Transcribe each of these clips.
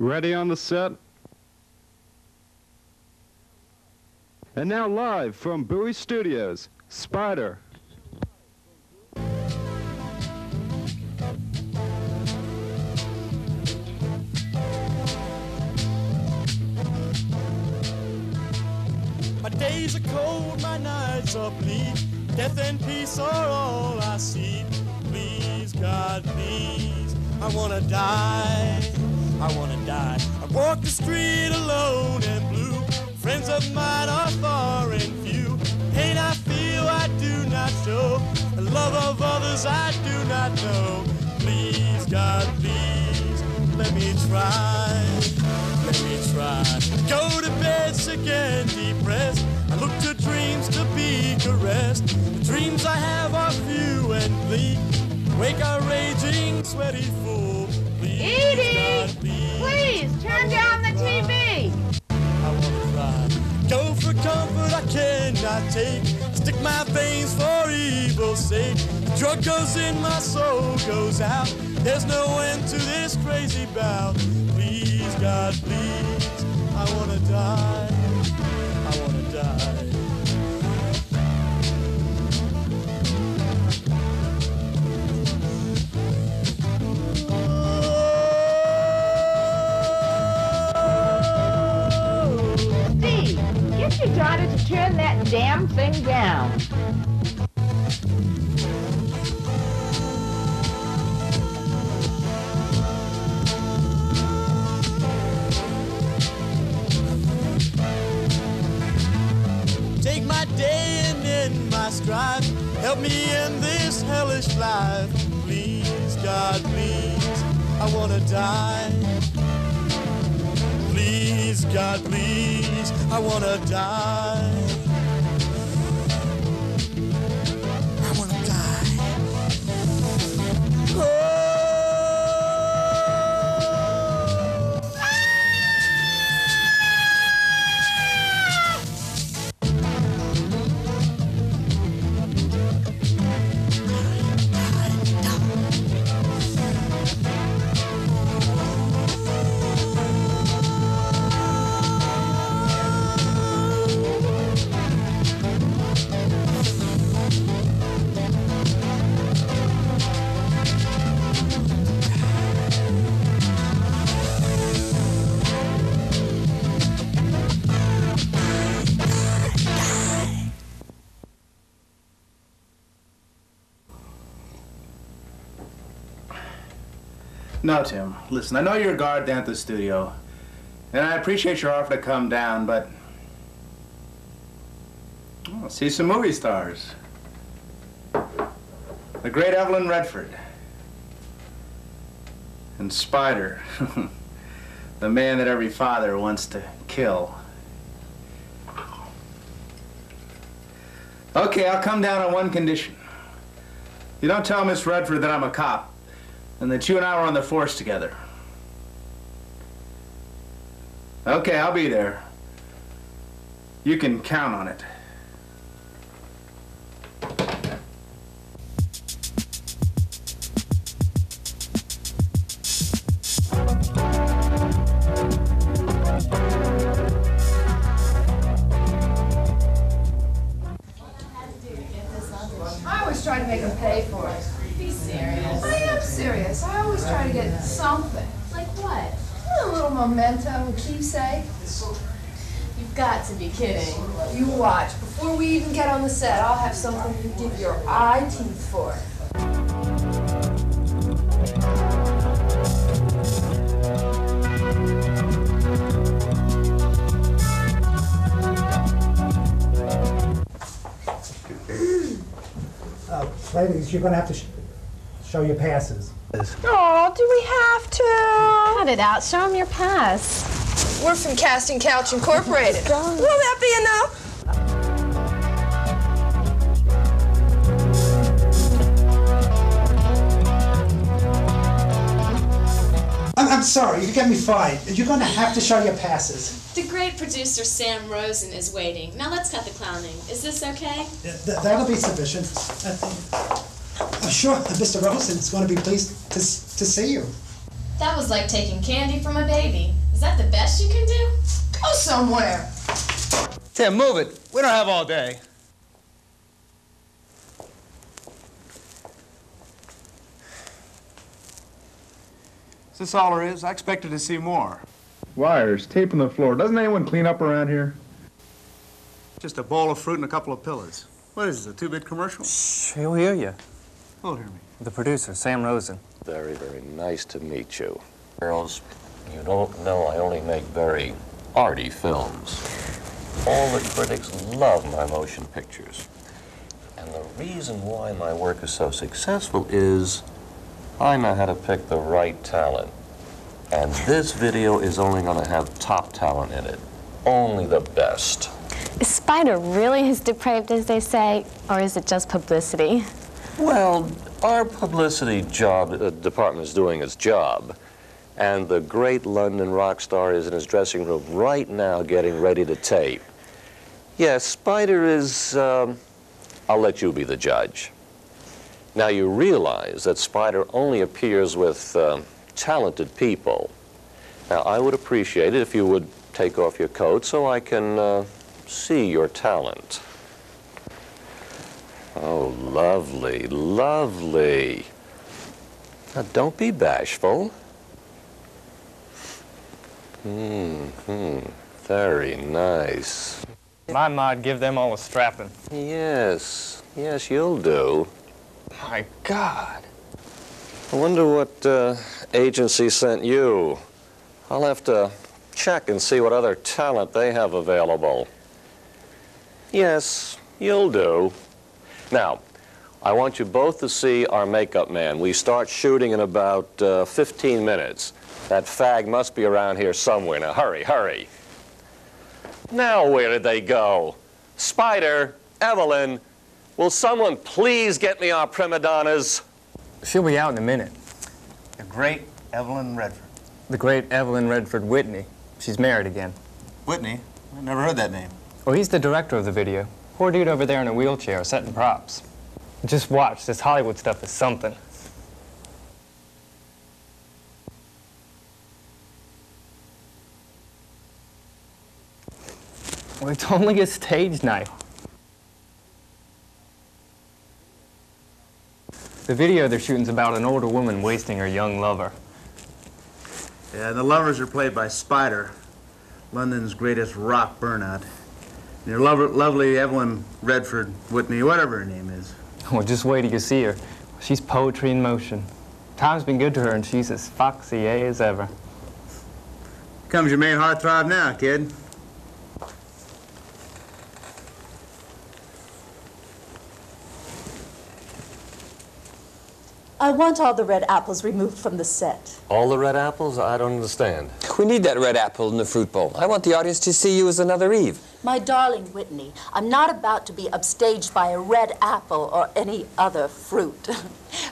Ready on the set? And now live from Bowie Studios, Spider. My days are cold, my nights are bleak. Death and peace are all I see. Please, God, please, I wanna die. I wanna die. I walk the street alone and blue. Friends of mine are far and few. Pain I feel I do not show. The love of others I do not know. Please, God, please, let me try. Let me try. Go to bed sick and depressed. I look to dreams to be caressed. The dreams I have are few and bleak. Wake a raging, sweaty fool. Please, Edie! God, Please, turn down the TV! I wanna cry. Go for comfort I cannot take. Stick my veins for evil's sake. The drug goes in, my soul goes out. There's no end to this crazy bout. Please, God, please, I wanna die. I wanna die. Steve, get your daughter to turn that damn thing down. Take my day and end my strife. Help me end this hellish life. Please, God, please, I wanna die. Please, God, please, I wanna die. I wanna die. Oh. No, Tim. Listen, I know you're a guard down at the studio, and I appreciate your offer to come down, but I'll see some movie stars. The great Evelyn Redford. And Spider. The man that every father wants to kill. Okay, I'll come down on one condition. You don't tell Miss Redford that I'm a cop, and that you and I were on the force together. Okay, I'll be there. You can count on it. I always try to make them pay for it. Be serious. I am serious. I always try to get something. Like what? A little memento, a keepsake. You've got to be kidding. You watch. Before we even get on the set, I'll have something to give your eye teeth for. Ladies, you're going to have to show your passes. Oh, do we have to? Cut it out. Show them your pass. We're from Casting Couch Incorporated. Will that be enough? I'm sorry, you get me fined. You're going to have to show your passes. The great producer Sam Rosen is waiting. Now let's cut the clowning. Is this okay? That'll be sufficient. I'm sure Mr. Rosen is going to be pleased to see you. That was like taking candy from a baby. Is that the best you can do? Go somewhere. Tim, move it. We don't have all day. Is this all there is? I expected to see more. Wires, tape on the floor. Doesn't anyone clean up around here? Just a bowl of fruit and a couple of pillars. What is this, a 2-bit commercial? Shh, he'll hear you. Who'll hear me? The producer, Sam Rosen. Very, very nice to meet you. Girls, you don't know I only make very arty films. All the critics love my motion pictures. And the reason why my work is so successful is I know how to pick the right talent. And this video is only going to have top talent in it. Only the best. Is Spider really as depraved as they say, or is it just publicity? Well, our publicity department is doing its job. And the great London rock star is in his dressing room right now getting ready to tape. Yes, Spider is, I'll let you be the judge. Now, you realize that Spider only appears with talented people. Now, I would appreciate it if you would take off your coat so I can see your talent. Oh, lovely, lovely. Now, don't be bashful. Very nice. My mod give them all a strapping. Yes, yes, you'll do. My God. I wonder what agency sent you. I'll have to check and see what other talent they have available. Yes, you'll do. Now, I want you both to see our makeup man. We start shooting in about 15 minutes. That fag must be around here somewhere. Now, hurry, hurry. Now, where did they go? Spider, Evelyn, will someone please get me our prima donnas? She'll be out in a minute. The great Evelyn Redford. The great Evelyn Redford Whitney. She's married again. Whitney? I never heard that name. Oh, he's the director of the video. Poor dude over there in a wheelchair, setting props. Just watch, this Hollywood stuff is something. Well, it's only a stage knife. The video they're shooting's about an older woman wasting her young lover. Yeah, the lovers are played by Spider, London's greatest rock burnout. And your lovely Evelyn Redford Whitney, whatever her name is. Well, just wait till you see her. She's poetry in motion. Time's been good to her, and she's as foxy as ever. Comes your main heartthrob now, kid. I want all the red apples removed from the set. All the red apples? I don't understand. We need that red apple in the fruit bowl. I want the audience to see you as another Eve. My darling Whitney, I'm not about to be upstaged by a red apple or any other fruit.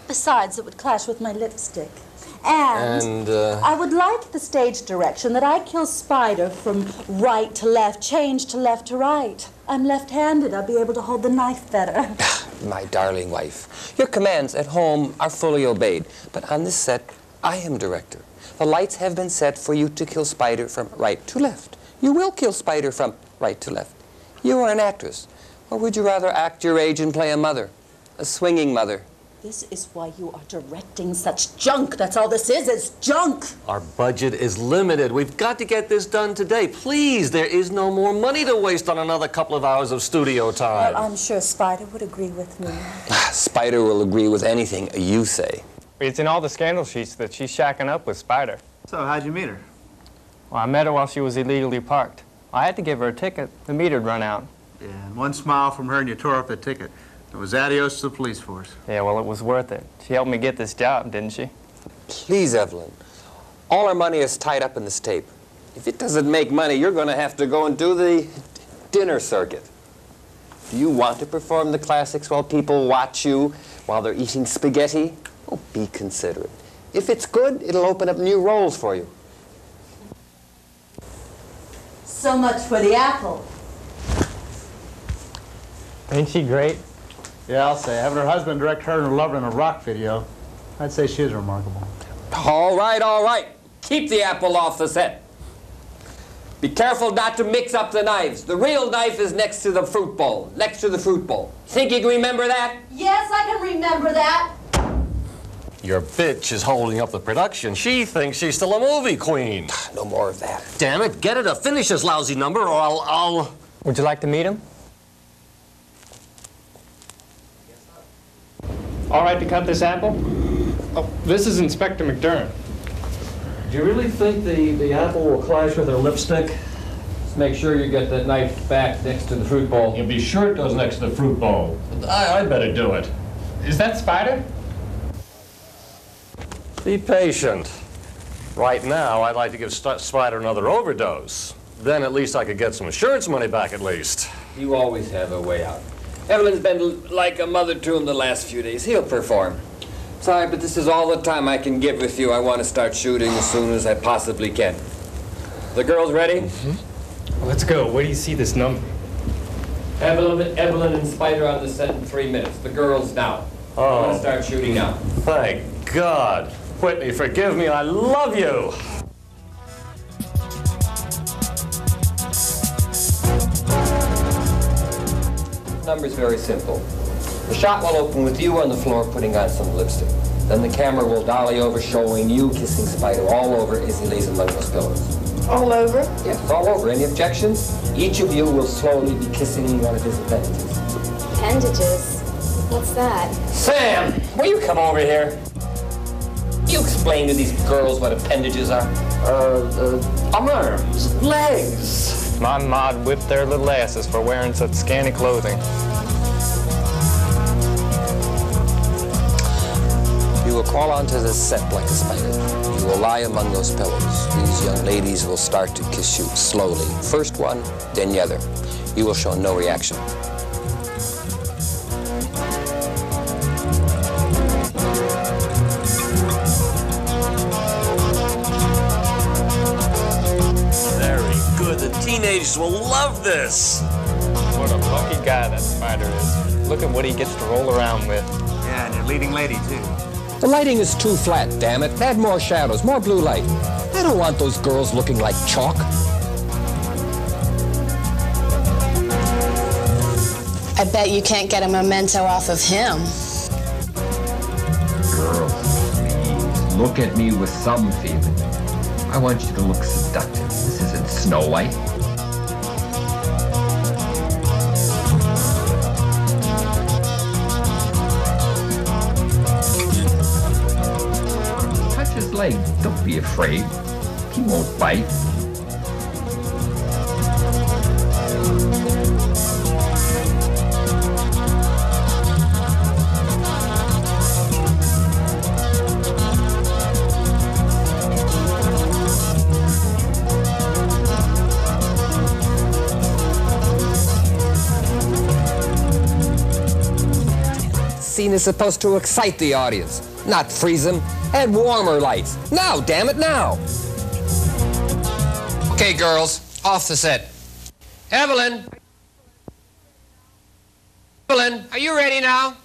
Besides, it would clash with my lipstick. And I would like the stage direction that I kill Spider from right to left, change to left to right. I'm left-handed. I'll be able to hold the knife better. My darling wife, your commands at home are fully obeyed. But on this set, I am director. The lights have been set for you to kill Spider from right to left. You will kill Spider from right to left. You are an actress. Or would you rather act your age and play a mother? A swinging mother? This is why you are directing such junk. That's all this is junk. Our budget is limited. We've got to get this done today. Please, there is no more money to waste on another couple of hours of studio time. Well, I'm sure Spider would agree with me. Spider will agree with anything you say. It's in all the scandal sheets that she's shacking up with Spider. So, how'd you meet her? Well, I met her while she was illegally parked. I had to give her a ticket. The meter'd run out. Yeah, and one smile from her and you tore up the ticket. It was adios to the police force. Yeah, well, it was worth it. She helped me get this job, didn't she? Please, Evelyn. All our money is tied up in this tape. If it doesn't make money, you're going to have to go and do the dinner circuit. Do you want to perform the classics while people watch you while they're eating spaghetti? Oh, be considerate. If it's good, it'll open up new roles for you. So much for the apple. Ain't she great? Yeah, I'll say. Having her husband direct her and her lover in a rock video, I'd say she is remarkable. All right, all right. Keep the apple off the set. Be careful not to mix up the knives. The real knife is next to the fruit bowl. Next to the fruit bowl. Think you can remember that? Yes, I can remember that. Your bitch is holding up the production. She thinks she's still a movie queen. No more of that. Damn it, get her to finish this lousy number or I'll... Would you like to meet him? All right to cut this apple? Oh, this is Inspector McDermott. Do you really think the apple will clash with her lipstick? Just make sure you get that knife back next to the fruit bowl. Yeah, be sure it goes next to the fruit bowl. I better do it. Is that Spider? Be patient. Right now, I'd like to give Spider another overdose. Then at least I could get some insurance money back at least. You always have a way out. Evelyn's been like a mother to him the last few days. He'll perform. Sorry, but this is all the time I can give with you. I want to start shooting as soon as I possibly can. The girls ready? Mm-hmm. Let's go. Where do you see this number? Evelyn and Spider on the set in 3 minutes. The girls now. I want to start shooting now. Thank God. Whitney, forgive me. I love you. The number's very simple. The shot will open with you on the floor putting on some lipstick. Then the camera will dolly over showing you kissing Spider all over as he lays among those pillows. All over? Yes, all over. Any objections? Each of you will slowly be kissing one of his appendages. Appendages? What's that? Sam, will you come over here? You explain to these girls what appendages are. Arms, legs. My mod whipped their little asses for wearing such scanty clothing. You will crawl onto the set like a spider. You will lie among those pillows. These young ladies will start to kiss you slowly. First one, then the other. You will show no reaction. Very good. The teenagers will love this. What a lucky guy that Spider is. Look at what he gets to roll around with. Yeah, and your leading lady, too. The lighting is too flat, damn it. Add more shadows, more blue light. I don't want those girls looking like chalk. I bet you can't get a memento off of him. Girls, please, look at me with some feeling. I want you to look seductive. This isn't Snow White. His leg. Don't be afraid. He won't bite. Scene is supposed to excite the audience, not freeze them. Add warmer lights. Now, damn it, now. Okay, girls, off the set. Evelyn. Evelyn, are you ready now?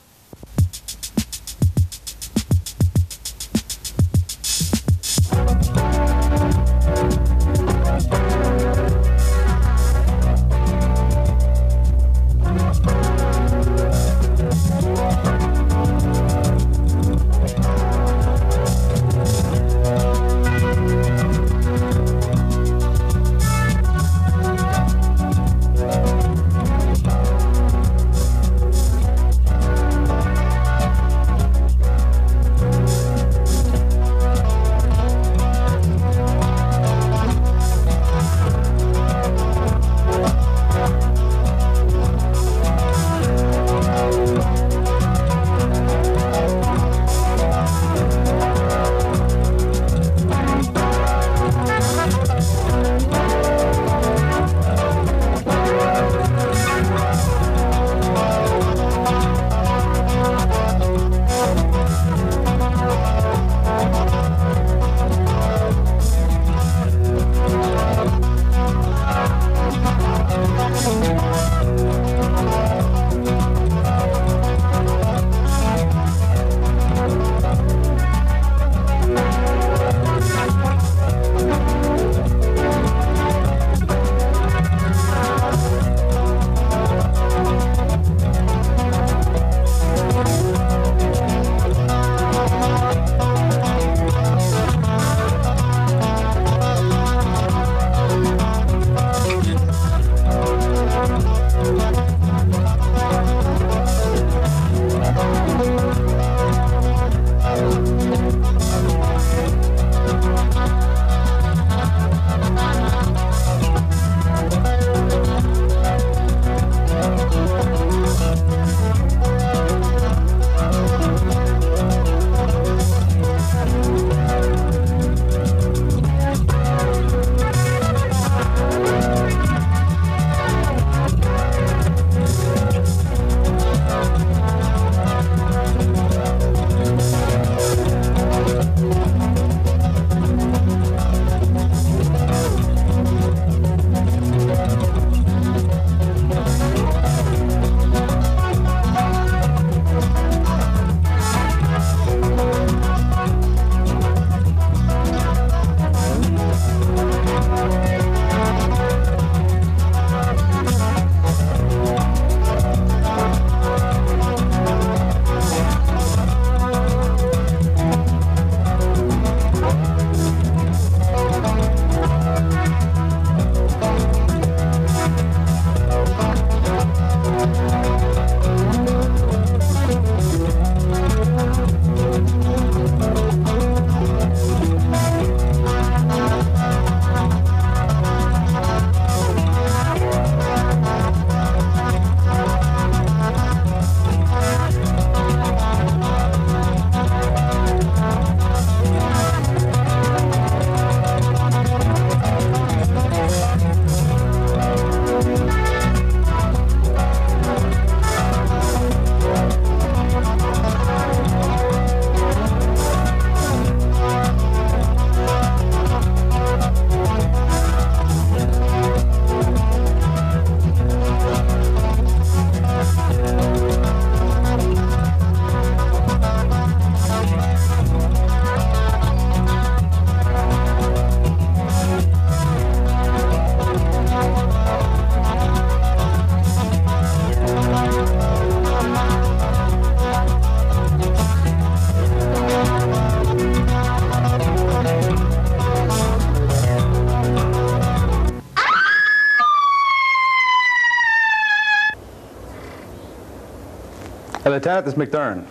Lieutenant, this is McDurn.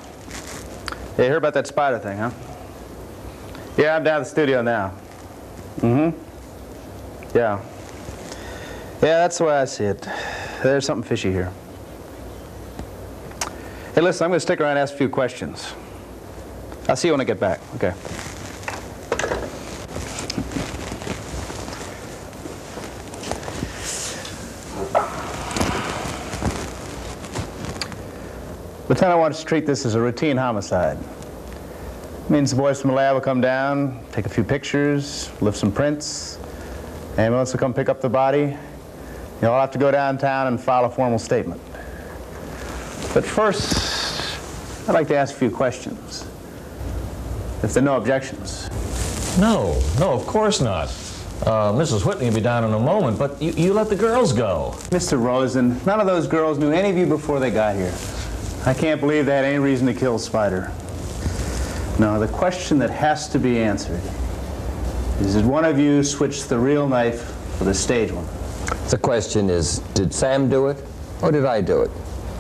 Yeah, you heard about that spider thing, huh? Yeah, I'm down at the studio now. Mm-hmm. Yeah. Yeah, that's the way I see it. There's something fishy here. Hey, listen, I'm going to stick around and ask a few questions. I'll see you when I get back. Okay. Lieutenant, I want to treat this as a routine homicide. It means the boys from the lab will come down, take a few pictures, lift some prints. Ambulance will come pick up the body. You'll all have to go downtown and file a formal statement. But first, I'd like to ask a few questions, if there are no objections. No, of course not. Mrs. Whitney will be down in a moment, but you let the girls go. Mr. Rosen, none of those girls knew any of you before they got here. I can't believe they had any reason to kill Spider. No, the question that has to be answered is, did one of you switch the real knife for the stage one? The question is, did Sam do it, or did I do it?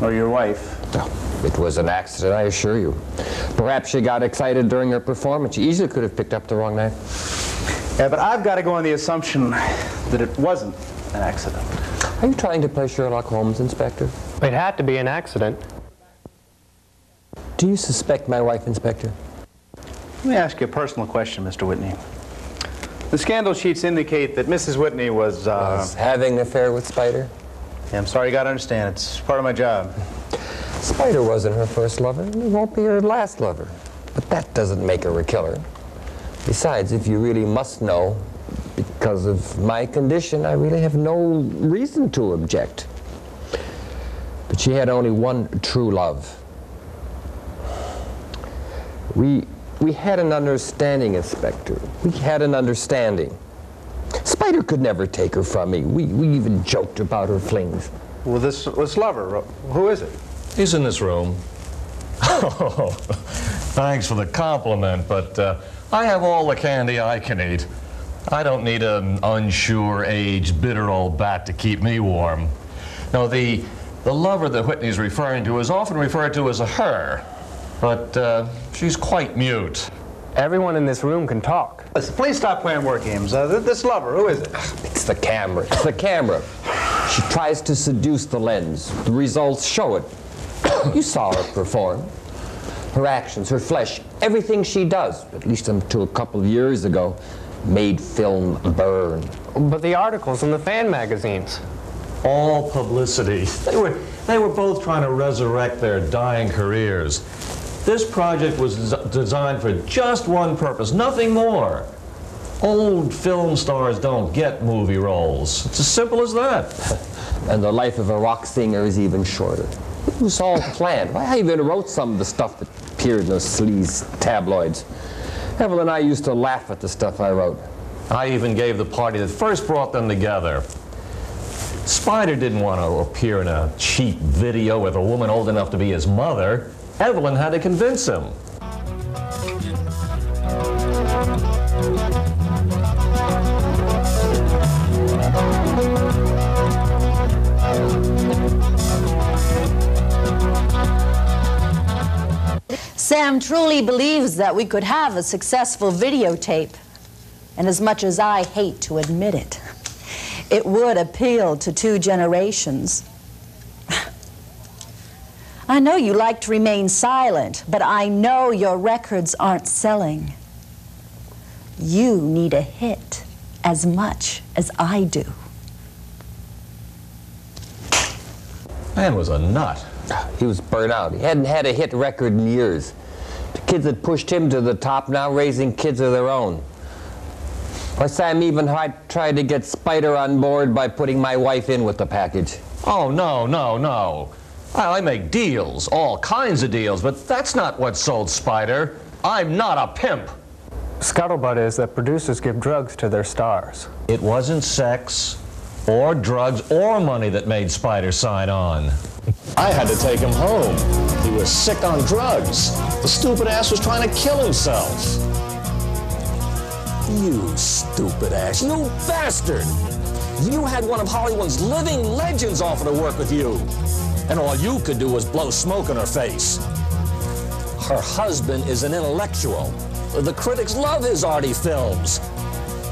Or your wife? No, it was an accident, I assure you. Perhaps she got excited during her performance. She easily could have picked up the wrong knife. Yeah, but I've got to go on the assumption that it wasn't an accident. Are you trying to play Sherlock Holmes, Inspector? It had to be an accident. Do you suspect my wife, Inspector? Let me ask you a personal question, Mr. Whitney. The scandal sheets indicate that Mrs. Whitney was having an affair with Spider? Yeah, I'm sorry, you gotta understand, it's part of my job. Spider wasn't her first lover, and it won't be her last lover. But that doesn't make her a killer. Besides, if you really must know, because of my condition, I really have no reason to object. But she had only one true love. We had an understanding, Inspector. We had an understanding. Spider could never take her from me. We even joked about her flings. Well, this lover, who is it? He's in this room. Oh, thanks for the compliment, but I have all the candy I can eat. I don't need an unsure, aged, bitter old bat to keep me warm. No, the lover that Whitney's referring to is often referred to as a her. But she's quite mute. Everyone in this room can talk. Listen, please stop playing word games. This lover, who is it? It's the camera. It's the camera. She tries to seduce the lens. The results show it. You saw her perform. Her actions, her flesh, everything she does, at least until a couple of years ago, made film burn. But the articles in the fan magazines. All publicity. They were both trying to resurrect their dying careers. This project was designed for just one purpose, nothing more. Old film stars don't get movie roles. It's as simple as that. And the life of a rock singer is even shorter. It was all planned. Why, I even wrote some of the stuff that appeared in those sleaze tabloids. Evelyn and I used to laugh at the stuff I wrote. I even gave the party that first brought them together. Spider didn't want to appear in a cheap video with a woman old enough to be his mother. Evelyn had to convince him. Sam truly believes that we could have a successful videotape. And as much as I hate to admit it, it would appeal to 2 generations. I know you like to remain silent, but I know your records aren't selling. You need a hit as much as I do. Man was a nut. He was burnt out. He hadn't had a hit record in years. The kids that pushed him to the top now raising kids of their own. Why, Sam even tried to get Spider on board by putting my wife in with the package. Oh, no. I make deals, all kinds of deals, but that's not what sold Spider. I'm not a pimp. Scuttlebutt is that producers give drugs to their stars. It wasn't sex, or drugs, or money that made Spider sign on. I had to take him home. He was sick on drugs. The stupid ass was trying to kill himself. You stupid ass, you bastard! You had one of Hollywood's living legends offer to work with you. and all you could do was blow smoke in her face. Her husband is an intellectual. The critics love his arty films.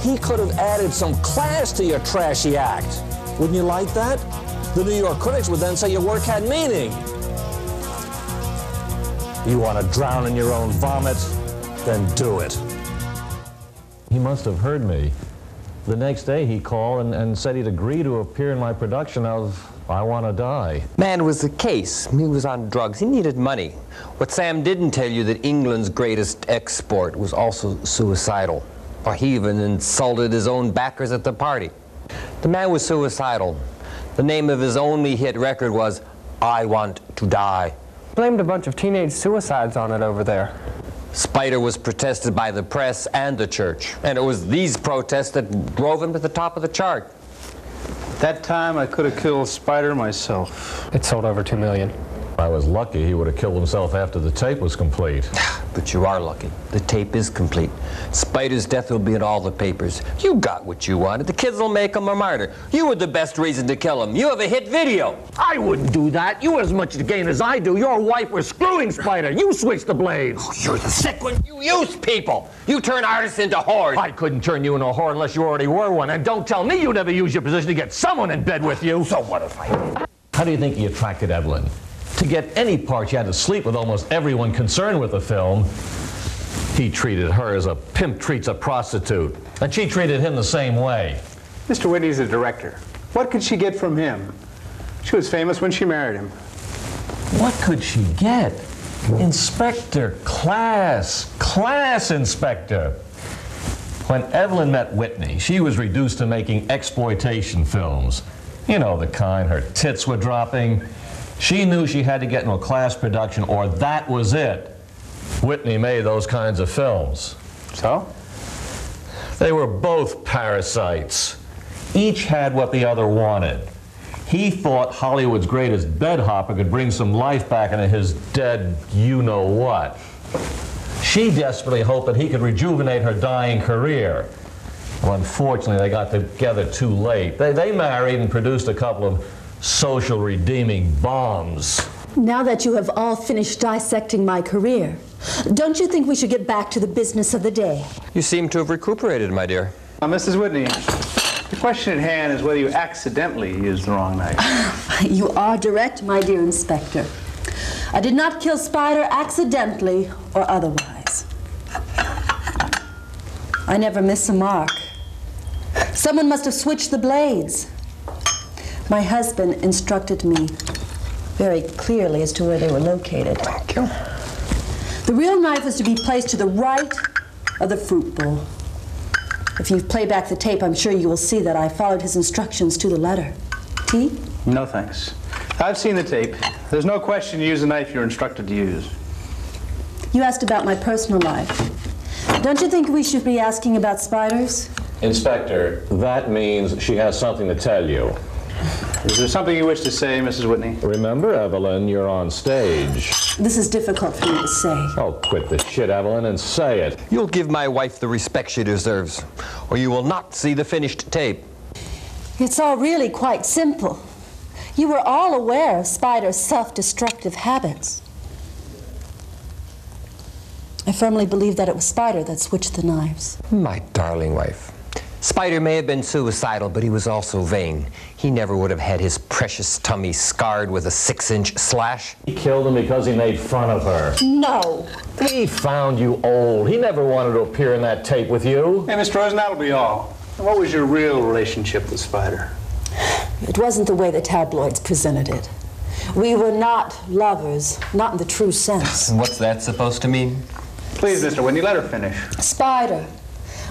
He could have added some class to your trashy act. Wouldn't you like that? The New York critics would then say your work had meaning. You want to drown in your own vomit? Then do it. He must have heard me. The next day he called and said he'd agree to appear in my production of I Want to Die. Man was the case. He was on drugs. He needed money. What Sam didn't tell you that England's greatest export was also suicidal. Or he even insulted his own backers at the party. The man was suicidal. The name of his only hit record was I Want to Die. Blamed a bunch of teenage suicides on it over there. Spider was protested by the press and the church. And it was these protests that drove him to the top of the chart. That time I could have killed Spider myself. It sold over 2 million. I was lucky he would have killed himself after the tape was complete. But you are lucky. The tape is complete. Spider's death will be in all the papers. You got what you wanted. The kids will make him a martyr. You were the best reason to kill him. You have a hit video. I wouldn't do that. You had as much to gain as I do. Your wife was screwing Spider. You switched the blades. Oh, you're the sick one. You use people. You turn artists into whores. I couldn't turn you into a whore unless you already were one. And don't tell me you never use your position to get someone in bed with you. So what if I did? How do you think he attracted Evelyn? To get any part, you had to sleep with almost everyone concerned with the film. He treated her as a pimp treats a prostitute, and she treated him the same way. Mr. Whitney's the director. What could she get from him? She was famous when she married him. What could she get? Inspector, class inspector. When Evelyn met Whitney, she was reduced to making exploitation films. You know the kind, her tits were dropping. She knew she had to get into a class production or that was it. Whitney made those kinds of films. So? They were both parasites. Each had what the other wanted. He thought Hollywood's greatest bedhopper could bring some life back into his dead you-know-what. She desperately hoped that he could rejuvenate her dying career. Well, unfortunately, they got together too late. They married and produced a couple of social redeeming bombs. Now that you have all finished dissecting my career, don't you think we should get back to the business of the day? You seem to have recuperated, my dear. Mrs. Whitney, the question at hand is whether you accidentally used the wrong knife. You are direct, my dear Inspector. I did not kill Spider accidentally or otherwise. I never miss a mark. Someone must have switched the blades. My husband instructed me very clearly as to where they were located. Thank you. The real knife was to be placed to the right of the fruit bowl. If you play back the tape, I'm sure you will see that I followed his instructions to the letter. Tea? No, thanks. I've seen the tape. There's no question you use the knife you're instructed to use. You asked about my personal life. Don't you think we should be asking about Spider's? Inspector, that means she has something to tell you. Is there something you wish to say, Mrs. Whitney? Remember, Evelyn, you're on stage. This is difficult for me to say. Oh, quit the shit, Evelyn, and say it. You'll give my wife the respect she deserves, or you will not see the finished tape. It's all really quite simple. You were all aware of Spider's self-destructive habits. I firmly believe that it was Spider that switched the knives. My darling wife. Spider may have been suicidal, but he was also vain. He never would have had his precious tummy scarred with a 6-inch slash. He killed him because he made fun of her. No. He found you old. He never wanted to appear in that tape with you. Hey, Mr. Rosen, that'll be all. What was your real relationship with Spider? It wasn't the way the tabloids presented it. We were not lovers, not in the true sense. And what's that supposed to mean? Please, Mr. Whitney, let her finish. Spider,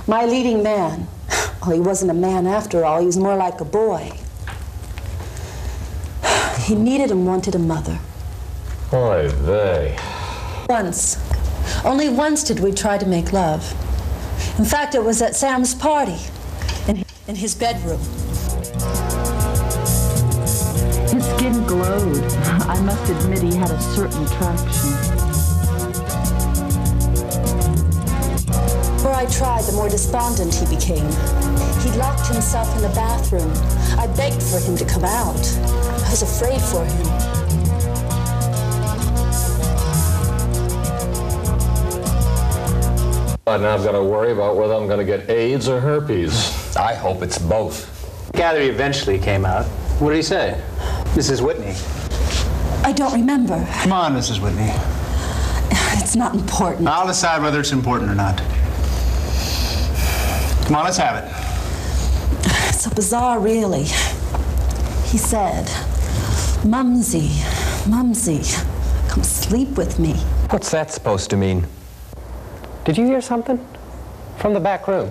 my leading man. Well, he wasn't a man after all. He was more like a boy. He needed and wanted a mother. Oy vey. Once. Only once did we try to make love. In fact, it was at Sam's party, in his bedroom. His skin glowed. I must admit he had a certain attraction. The more I tried, the more despondent he became. He locked himself in the bathroom. I begged for him to come out. I was afraid for him. But now I've got to worry about whether I'm going to get AIDS or herpes. I hope it's both. I gather he eventually came out. What did he say? Mrs. Whitney. I don't remember. Come on, Mrs. Whitney. It's not important. I'll decide whether it's important or not. Come on, let's have it. It's so bizarre, really. He said, Mumsy, Mumsy, come sleep with me. What's that supposed to mean? Did you hear something? From the back room.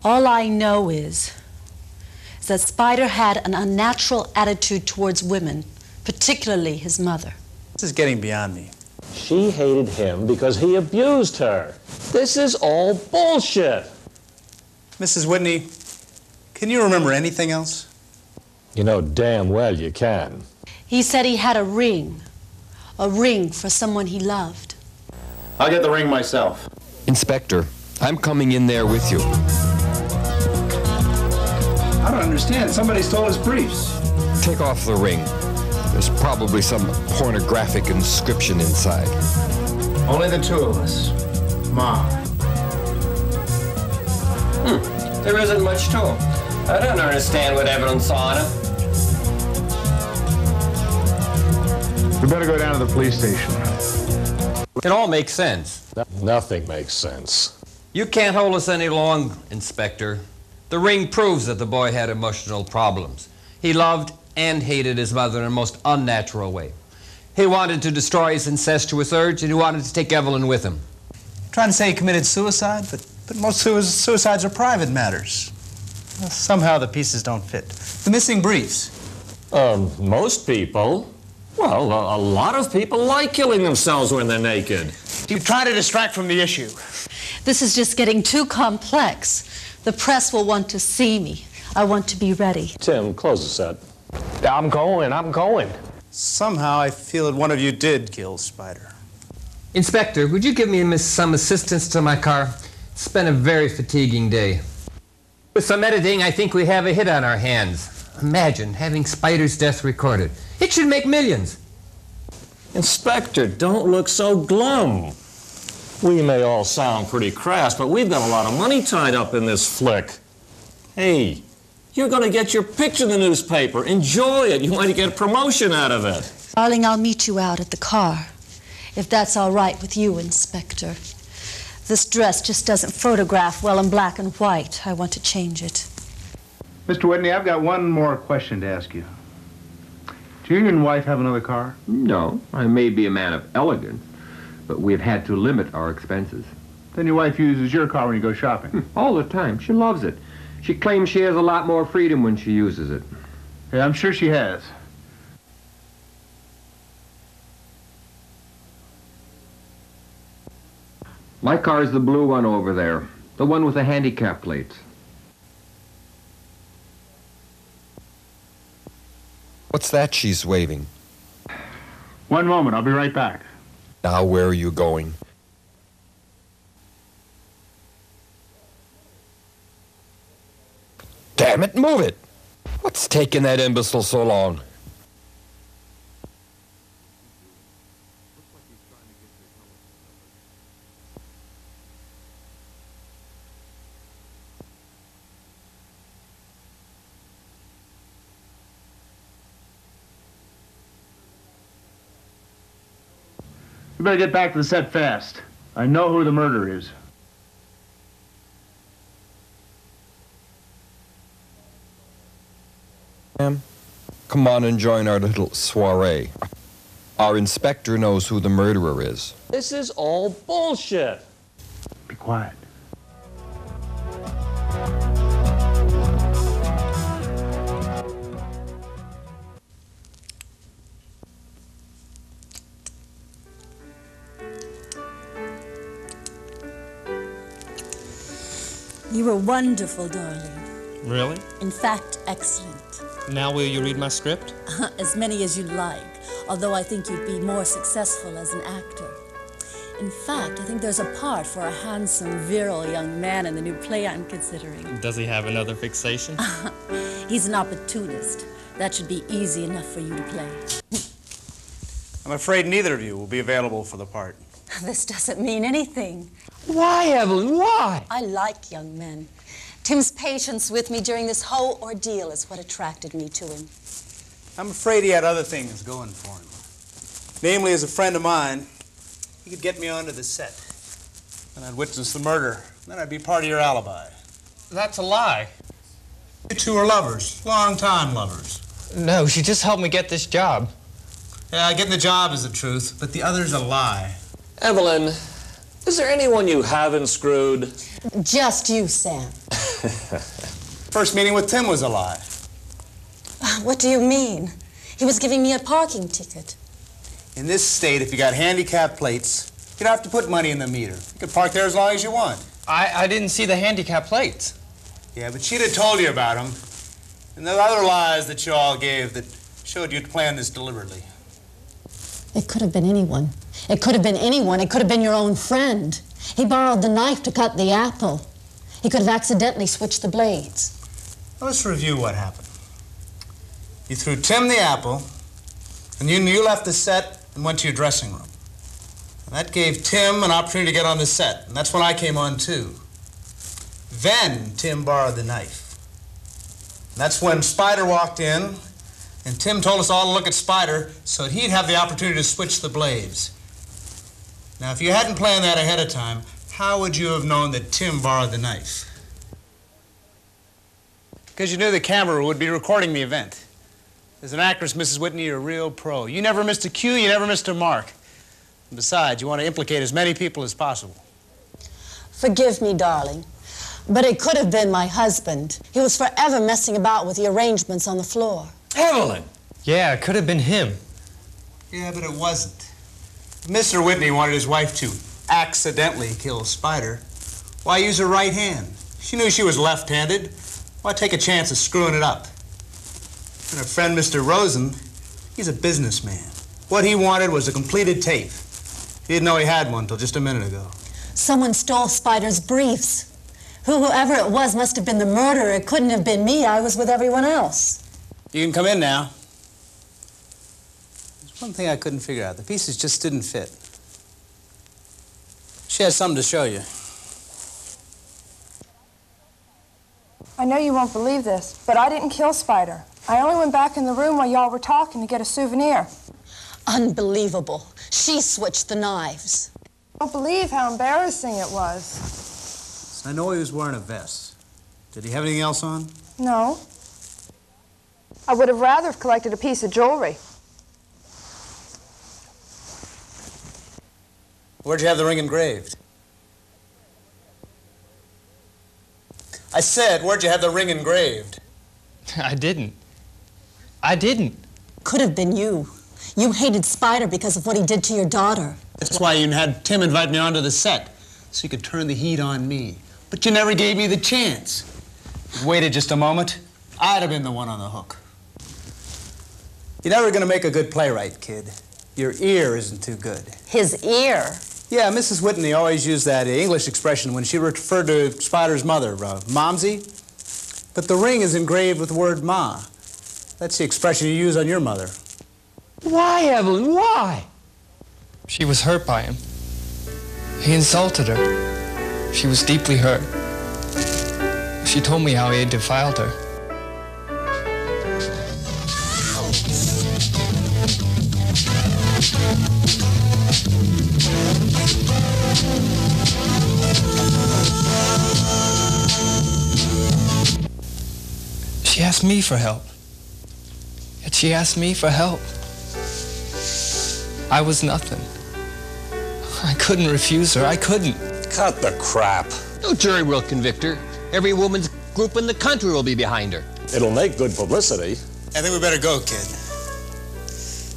All I know is that Spider had an unnatural attitude towards women, particularly his mother. This is getting beyond me. She hated him because he abused her. This is all bullshit. Mrs. Whitney, can you remember anything else? You know damn well you can. He said he had a ring for someone he loved. I'll get the ring myself. Inspector, I'm coming in there with you. I don't understand. Somebody stole his briefs. Take off the ring. There's probably some pornographic inscription inside. Only the two of us. Mom. There isn't much to him. I don't understand what evidence on him. We better go down to the police station. It all makes sense. Nothing makes sense. You can't hold us any longer, Inspector. The ring proves that the boy had emotional problems. He loved and hated his mother in a most unnatural way. He wanted to destroy his incestuous urge, and he wanted to take Evelyn with him. I'm trying to say he committed suicide, but most suicides are private matters. Well, somehow the pieces don't fit. The missing briefs. Most people? Well, a lot of people like killing themselves when they're naked. You try to distract from the issue. This is just getting too complex. The press will want to see me. I want to be ready. Tim, close the set. I'm going. Somehow I feel that one of you did kill Spider. Inspector, would you give me some assistance to my car? It's been a very fatiguing day. With some editing, I think we have a hit on our hands. Imagine having Spider's death recorded. It should make millions. Inspector, don't look so glum. We may all sound pretty crass, but we've got a lot of money tied up in this flick. Hey, you're going to get your picture in the newspaper. Enjoy it. You might get a promotion out of it. Darling, I'll meet you out at the car, if that's all right with you, Inspector. This dress just doesn't photograph well in black and white. I want to change it. Mr. Whitney, I've got one more question to ask you. Do you and your wife have another car? No, I may be a man of elegance, but we've had to limit our expenses. Then your wife uses your car when you go shopping? All the time. She loves it. She claims she has a lot more freedom when she uses it. Yeah, I'm sure she has. My car's the blue one over there, the one with the handicap plates. What's that she's waving? One moment, I'll be right back. Now where are you going? Damn it, move it! What's taking that imbecile so long? You better get back to the set fast. I know who the murderer is. Ma'am, come on and join our little soiree. Our inspector knows who the murderer is. This is all bullshit. Be quiet. You were wonderful, darling. Really? In fact, excellent. Now will you read my script? As many as you like, although I think you'd be more successful as an actor. In fact, I think there's a part for a handsome, virile young man in the new play I'm considering. Does he have another fixation? He's an opportunist. That should be easy enough for you to play. I'm afraid neither of you will be available for the part. This doesn't mean anything. Why, Evelyn, why? I like young men. Tim's patience with me during this whole ordeal is what attracted me to him. I'm afraid he had other things going for him. Namely, as a friend of mine, he could get me onto the set. And I'd witness the murder. Then I'd be part of your alibi. That's a lie. You two are lovers, long-time lovers. No, she just helped me get this job. Yeah, getting the job is the truth, but the other's a lie. Evelyn, is there anyone you haven't screwed? Just you, Sam. First meeting with Tim was a lie. What do you mean? He was giving me a parking ticket. In this state, if you got handicap plates, you don't have to put money in the meter. You can park there as long as you want. I didn't see the handicap plates. Yeah, but she'd have told you about them. And the other lies that you all gave that showed you'd planned this deliberately. It could have been anyone. It could have been anyone. It could have been your own friend. He borrowed the knife to cut the apple. He could have accidentally switched the blades. Well, let's review what happened. You threw Tim the apple, and you left the set and went to your dressing room. And that gave Tim an opportunity to get on the set, and that's when I came on too. Then Tim borrowed the knife. And that's when Spider walked in, and Tim told us all to look at Spider so that he'd have the opportunity to switch the blades. Now, if you hadn't planned that ahead of time, how would you have known that Tim borrowed the knife? Because you knew the camera would be recording the event. As an actress, Mrs. Whitney, you're a real pro. You never missed a cue, you never missed a mark. And besides, you want to implicate as many people as possible. Forgive me, darling, but it could have been my husband. He was forever messing about with the arrangements on the floor. Evelyn! Yeah, it could have been him. Yeah, but it wasn't. Mr. Whitney wanted his wife to accidentally kill Spider. Why use her right hand? She knew she was left-handed. Why take a chance of screwing it up? And her friend, Mr. Rosen, he's a businessman. What he wanted was a completed tape. He didn't know he had one until just a minute ago. Someone stole Spider's briefs. Whoever it was must have been the murderer. It couldn't have been me. I was with everyone else. You can come in now. There's one thing I couldn't figure out. The pieces just didn't fit. She has something to show you. I know you won't believe this, but I didn't kill Spider. I only went back in the room while y'all were talking to get a souvenir. Unbelievable. She switched the knives. I don't believe how embarrassing it was. I know he was wearing a vest. Did he have anything else on? No. I would have rather have collected a piece of jewelry. Where'd you have the ring engraved? I said, where'd you have the ring engraved? I didn't. I didn't. Could have been you. You hated Spider because of what he did to your daughter. That's why you had Tim invite me onto the set, so you could turn the heat on me. But you never gave me the chance. If you waited just a moment, I'd have been the one on the hook. You're never going to make a good playwright, kid. Your ear isn't too good. His ear? Yeah, Mrs. Whitney always used that English expression when she referred to Spider's mother, Momsy. But the ring is engraved with the word Ma. That's the expression you use on your mother. Why, Evelyn, why? She was hurt by him. He insulted her. She was deeply hurt. She told me how he had defiled her. She asked me for help. Yet she asked me for help. I was nothing. I couldn't refuse her. I couldn't. Cut the crap. No jury will convict her. Every woman's group in the country will be behind her. It'll make good publicity. I think we better go, kid.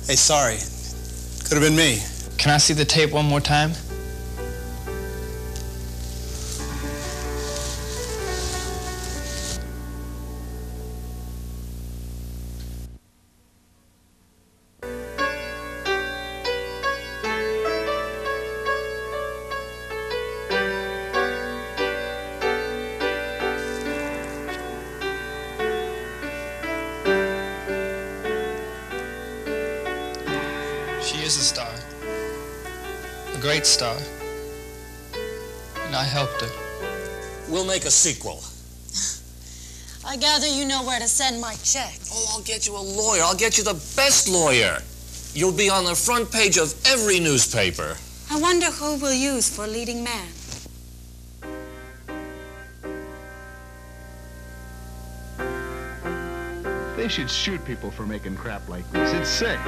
Hey, sorry. Could have been me. Can I see the tape one more time? great star. And I helped her. We'll make a sequel. I gather you know where to send my check. Oh, I'll get you a lawyer. I'll get you the best lawyer. You'll be on the front page of every newspaper. I wonder who we'll use for leading man. They should shoot people for making crap like this. It's sick.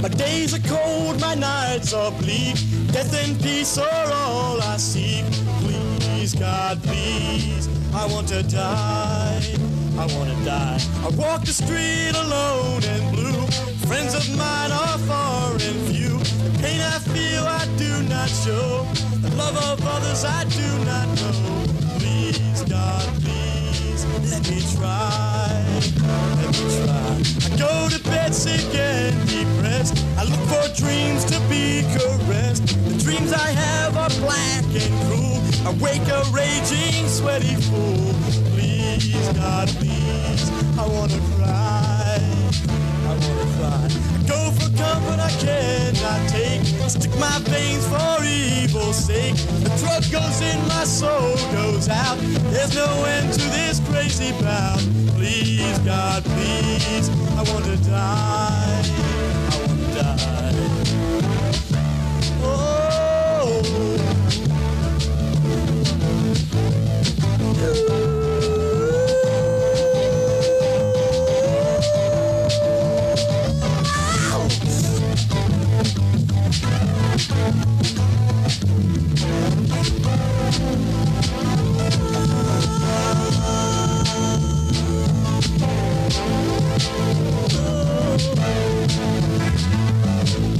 My days are cold, my nights are bleak. Death and peace are all I seek. Please, God, please, I want to die. I want to die. I walk the street alone and blue. Friends of mine are far and few. The pain I feel I do not show. The love of others I do not know. Please, God, please, let me try. Let me try. I go to bed sick and depressed. I look for dreams to be caressed. The dreams I have are black and cruel. I wake a raging, sweaty fool. Please, God, please, I wanna cry. I wanna cry. I go for comfort I cannot take. Stick my veins for evil's sake. The drug goes in, my soul goes out. There's no end to this crazy bout. Please, God, please, I want to die. I want to die. Oh.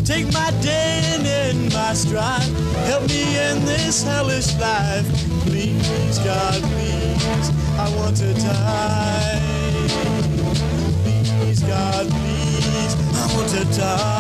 Take my day and end my strife. Help me end this hellish life. Please, God, please, I want to die. Please, God, please, I want to die.